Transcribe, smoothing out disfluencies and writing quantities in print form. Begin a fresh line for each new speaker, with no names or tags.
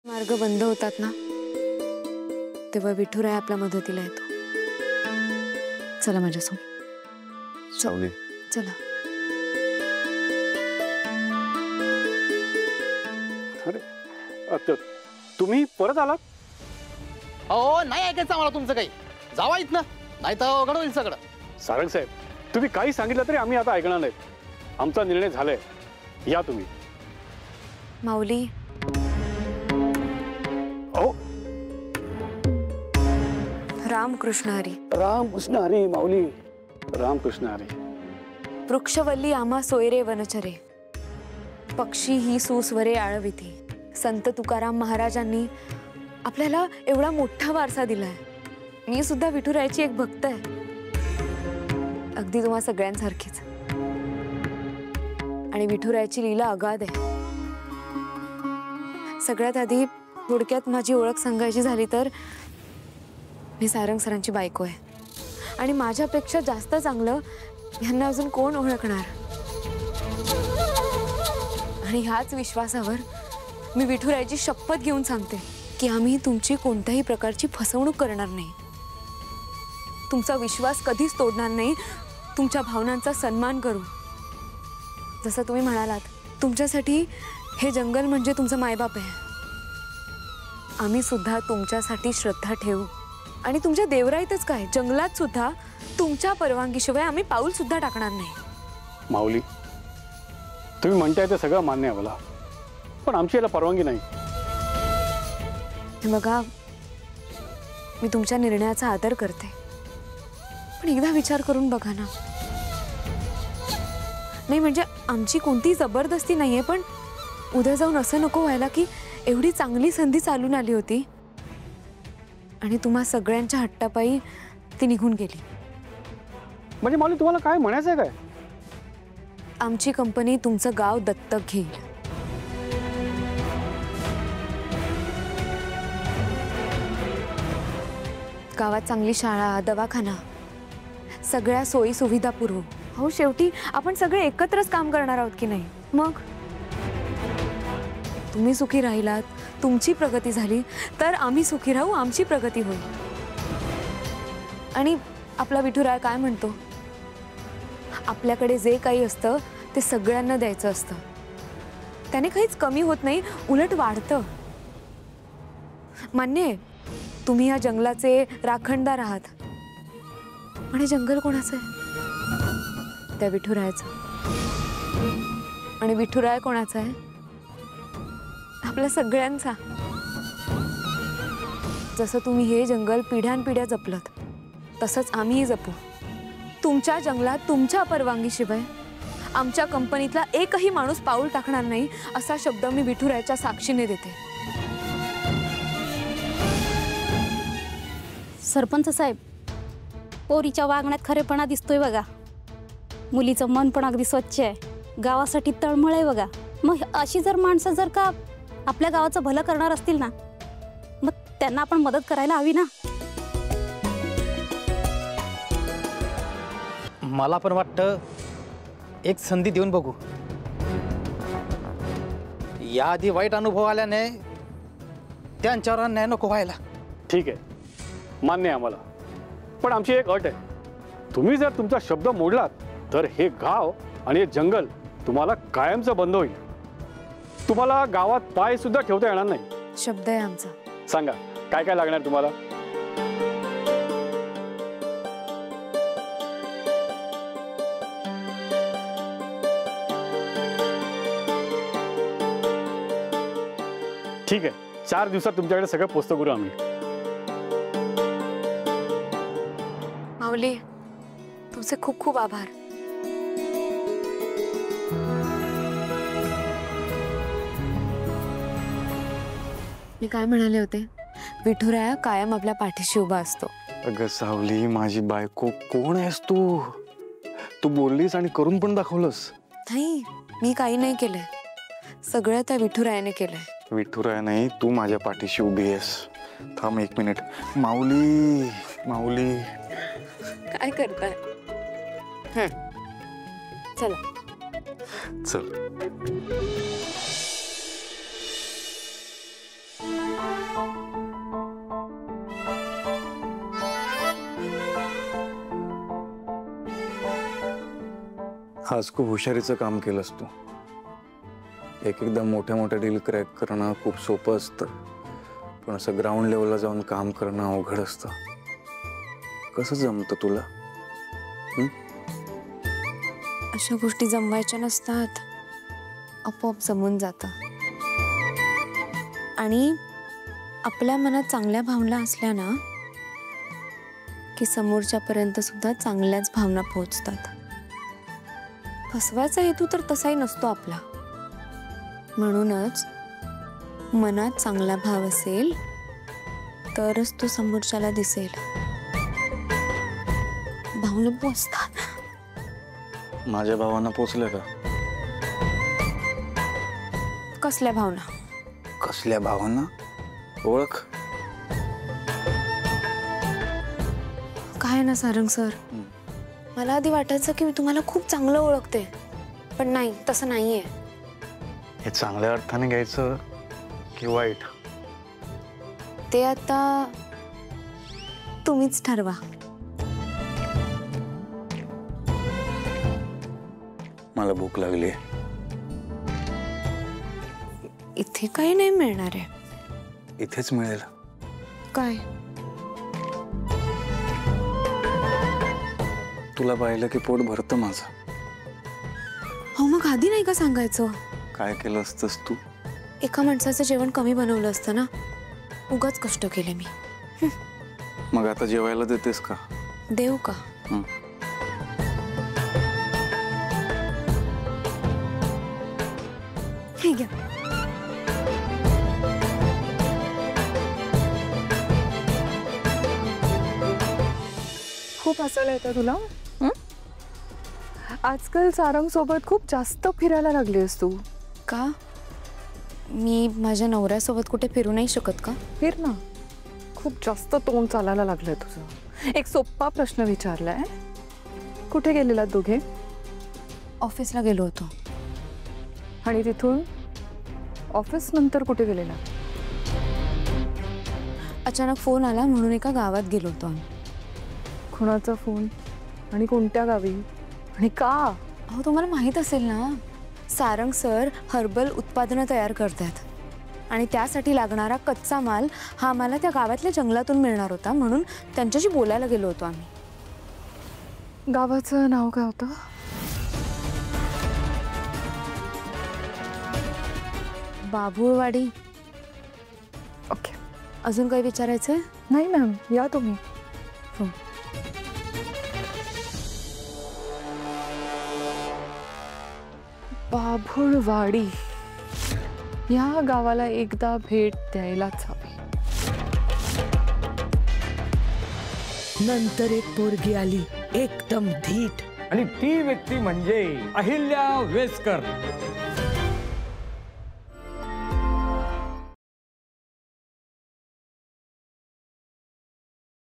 मार्ग बंद होतात ना तेव्हा विठुराय आपल्या मदतीला येतो. चला माझ्यासोबत.
सावली
चला.
अरे तुम्ही परत आलात?
अहो नाही ऐकायचं आम्हाला तुमचं काही. जावा इथनं, नाही तर अवघड होईल सगळं.
सारंग साहेब, तुम्ही काही सांगितलं तरी आम्ही आता ऐकणार नाहीत. आमचा निर्णय झालाय. या तुम्ही.
माऊली,
अहो
रामकृष्ण हरी.
रामकृष्ण हरी माऊली, रामकृष्ण हरी.
वृक्षवल्ली आम्हा सोयरे वनचरे, पक्षी ही सुस्वरे आळविती. संत तुकाराम महाराजांनी आपल्याला एवढा मोठा वारसा दिलाय. मी सुद्धा विठुरायाची एक भक्त आहे, अगदी तुम्हा सगळ्यांसारखीच. आणि विठुरायाची लीला अगाध आहे. सगळ्यात आधी थोडक्यात माझी ओळख सांगायची झाली तर मी सारंग सरांची बायको आहे. आणि माझ्यापेक्षा जास्त चांगलं यांना अजून कोण ओळखणार. आणि ह्याच विश्वासावर मी विठुरायाची शपथ घेऊन सांगते की आम्ही तुमची कोणत्याही प्रकारची फसवणूक करणार नाही, तुमचा विश्वास कधीच तोडणार नाही, तुमच्या भावनांचा सन्मान करू. जसं तुम्ही म्हणालात, तुमच्यासाठी हे जंगल म्हणजे तुमचं मायबाप आहे. आम्ही सुद्धा तुमच्यासाठी श्रद्धा ठेवू. आणि तुमच्या देवराईतच काय, जंगलात सुद्धा तुमच्या परवानगीशिवाय आम्ही पाऊल सुद्धा टाकणार नाही.
माऊली, तुम्ही म्हणताय ते सगळं मान्य आहे मला, पण आमची याला परवानगी नाही.
हे बघा, मी तुमच्या निर्णयाचा आदर करते, पण एकदा विचार करून बघा ना. नाही म्हणजे आमची कोणती जबरदस्ती नाहीये, पण उद्या जाऊन असं नको व्हायला की एवढी चांगली संधी चालून आली होती आणि तुम्हा सगळ्यांच्या हट्टापायी ती निघून गेली.
म्हणजे माऊली, तुम्हाला काय म्हणायचं आहे काय?
आमची कंपनी तुमचं गाव दत्तक घेईल. गावात चांगली शाळा, दवाखाना, सगळ्या सोयी सुविधा पुरवू. हो, शेवटी आपण सगळे एकत्रच काम करणार आहोत की नाही. मग तुम्ही सुखी राहिलात, तुमची प्रगती झाली तर आम्ही सुखी राहू, आमची प्रगती होईल. आणि आपला विठुराय काय म्हणतो, आपल्याकडे जे काही असतं ते सगळ्यांना द्यायचं असतं. त्याने काहीच कमी होत नाही, उलट वाढतं. मान्य आहे, तुम्ही या जंगलाचे राखणदार आहात, पण हे जंगल कोणाचं आहे? त्या विठुरायाचं. आणि विठुराय कोणाचा आहे? आपल्या सगळ्यांचा. जसं तुम्ही हे जंगल पिढ्यानपिढ्या जपलत, तसंच आम्हीही जपू. तुमच्या जंगलात तुमच्या परवानगीशिवाय आमच्या कंपनीतला एकही माणूस पाऊल टाकणार नाही, असा शब्द मी विठुरायाच्या साक्षीने देते.
सरपंच साहेब, पोरीच्या वागण्यात खरेपणा दिसतोय बघा. मुलीचं मन पण अगदी स्वच्छ आहे, गावासाठी तळमळ आहे बघा. मग अशी जर माणसं जर का आपल्या गावाचं भलं करणार असतील ना, मग त्यांना आपण मदत करायला हवी ना.
मला पण वाटतं एक संधी देऊन बघू. याआधी वाईट अनुभव आल्याने त्यांच्यावर अन्याय नको व्हायला.
ठीक आहे, मान्य आहे आम्हाला, पण आमची एक अट आहे. तुम्ही जर तुमचा शब्द मोडलात तर हे गाव आणि हे जंगल तुम्हाला कायमचं बंद होईल. तुम्हाला गावात पाय सुद्धा ठेवता येणार नाही.
शब्द आहे आमचा.
सांगा काय काय लागणार तुम्हाला? ठीक आहे, 4 दिवसात तुमच्याकडे सगळं पोस्ट करू आम्ही.
माऊली, तुमचे खूप खूप आभार. मी काय म्हणाले होते, विठुराया कायम आपल्या पाठीशी उभा असतो.
अगं सावली, माझी बायको, कोण आहेस तू? तू बोललीस आणि करून पण दाखवलंस.
नाही, मी काही नाही केलंय, सगळं त्या विठुरायाने केलंय.
विठुराया नाही, तू माझ्या पाठीशी उभी आहेस. थांब 1 मिनिट. माऊली, माऊली,
काय करताय? चला.
चल. आज खूप हुशारीचं काम केलंस तू. एकदा मोठ्या मोठ्या डील क्रॅक करणं खूप सोपं असतं, पण असं ग्राउंड लेवलला जाऊन काम करणं अवघड असतं. कसं जमतं तुला?
अशा गोष्टी जमवायच्या नसतात, आपोआप जमून जातं. आणि आपल्या मनात चांगल्या भावना असल्या ना की समोरच्यापर्यंत सुद्धा चांगल्याच भावना पोहोचतात. फसवायचा हेतू तर तसाही नसतो आपला. म्हणूनच मनात चांगला भाव असेल तरच तो समोरच्याला दिसेल. भावना पोचतात.
माझ्या भावांना पोचलं का?
कसल्या भावना?
कसल्या भावांना? ओळख.
काय ना सारंग सर, मला आधी वाटायचं की मी तुम्हाला खूप चांगलं ओळखते, पण नाही, तसं नाहीये.
हे चांगल्या अर्थाने घ्यायचं की वाईट?
ते आता तुम्हीच ठरवा.
मला भूक लागली.
इथे काही नाही मिळणार आहे.
इथेच मिळेल.
काय?
तुला पाहिलं की पोट भरतं माझं.
हो, मग आधी नाही का सांगायचं?
काय केलं असतंस तू?
एका माणसाचं जेवण कमी बनवलं असतं ना. उगाच कष्ट केले मी.
मग आता जेवायला देतेस का?
देऊ का? हे घ्या.
खूप हसायला येतं तुला. आजकाल सारंग सोबत खूप जास्त फिरायला लागलीस तू.
का? मी माझ्या नवऱ्यासोबत कुठे फिरू नाही शकत का?
फिर ना. खूप जास्त तोंड चालायला लागलंय तुझं. एक सोपा प्रश्न विचारलाय. कुठे गेलेला दोघे?
ऑफिसला गेलो होतो.
आणि तिथून ऑफिस नंतर कुठे गेलेला?
अचानक फोन आला म्हणून एका गावात गेलो होतो आम्ही.
कुणाचा फोन आणि कोणत्या गावी आणि का?
अहो, तुम्हाला माहित असेल ना, सारंग सर हर्बल उत्पादनं तयार करतात आणि त्यासाठी लागणारा कच्चा माल हा आम्हाला त्या गावातल्या जंगलातून मिळणार होता, म्हणून त्यांच्याशी बोलायला गेलो होतो आम्ही.
गावाचं नाव काय होतं?
बाभुळवाडी.
ओके.
अजून काही विचारायचंय?
नाही मॅम, या तुम्ही.
हो.
बाभुळवाडी या गावाला एकदा भेट द्यायलाच हवी.
नंतर एक पोरगी आली, एकदम धीट.
आणि ती व्यक्ती म्हणजे अहिल्या वेसकर.